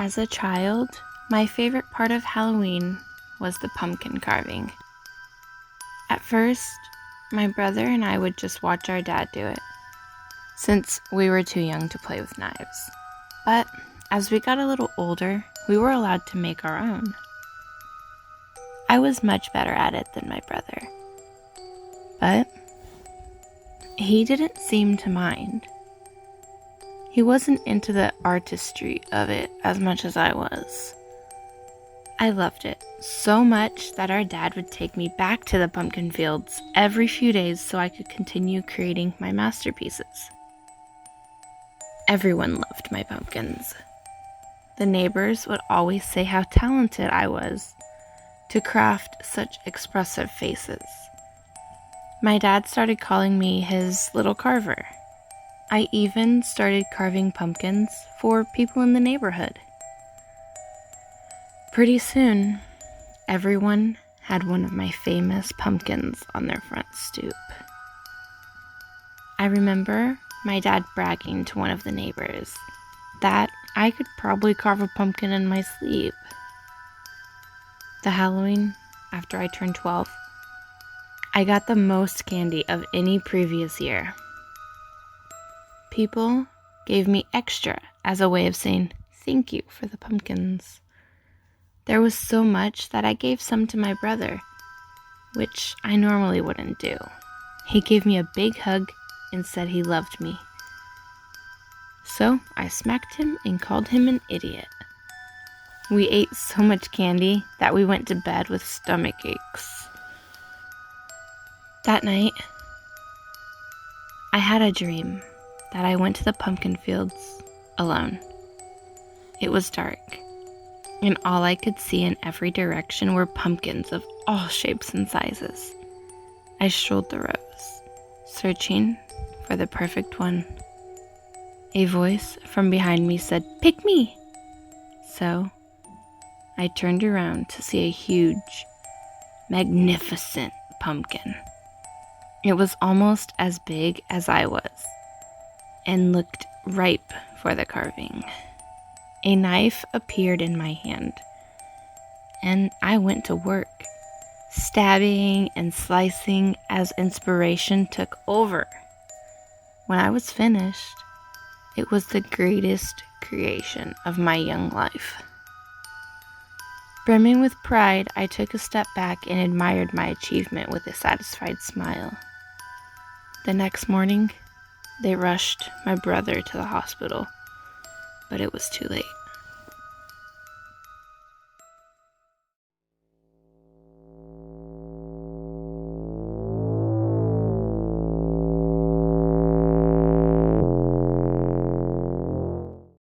As a child, my favorite part of Halloween was the pumpkin carving. At first, my brother and I would just watch our dad do it, since we were too young to play with knives. But as we got a little older, we were allowed to make our own. I was much better at it than my brother, but he didn't seem to mind. He wasn't into the artistry of it as much as I was. I loved it so much that our dad would take me back to the pumpkin fields every few days so I could continue creating my masterpieces. Everyone loved my pumpkins. The neighbors would always say how talented I was to craft such expressive faces. My dad started calling me his little Carver. I even started carving pumpkins for people in the neighborhood. Pretty soon, everyone had one of my famous pumpkins on their front stoop. I remember my dad bragging to one of the neighbors that I could probably carve a pumpkin in my sleep. The Halloween after I turned 12, I got the most candy of any previous year. People gave me extra as a way of saying thank you for the pumpkins. There was so much that I gave some to my brother, which I normally wouldn't do. He gave me a big hug and said he loved me. So I smacked him and called him an idiot. We ate so much candy that we went to bed with stomach aches. That night, I had a dream that I went to the pumpkin fields alone. It was dark, and all I could see in every direction were pumpkins of all shapes and sizes. I strolled the rows, searching for the perfect one. A voice from behind me said, "Pick me!" So I turned around to see a huge, magnificent pumpkin. It was almost as big as I was and looked ripe for the carving. A knife appeared in my hand, and I went to work, stabbing and slicing as inspiration took over. When I was finished, it was the greatest creation of my young life. Brimming with pride, I took a step back and admired my achievement with a satisfied smile. The next morning, they rushed my brother to the hospital, but it was too late.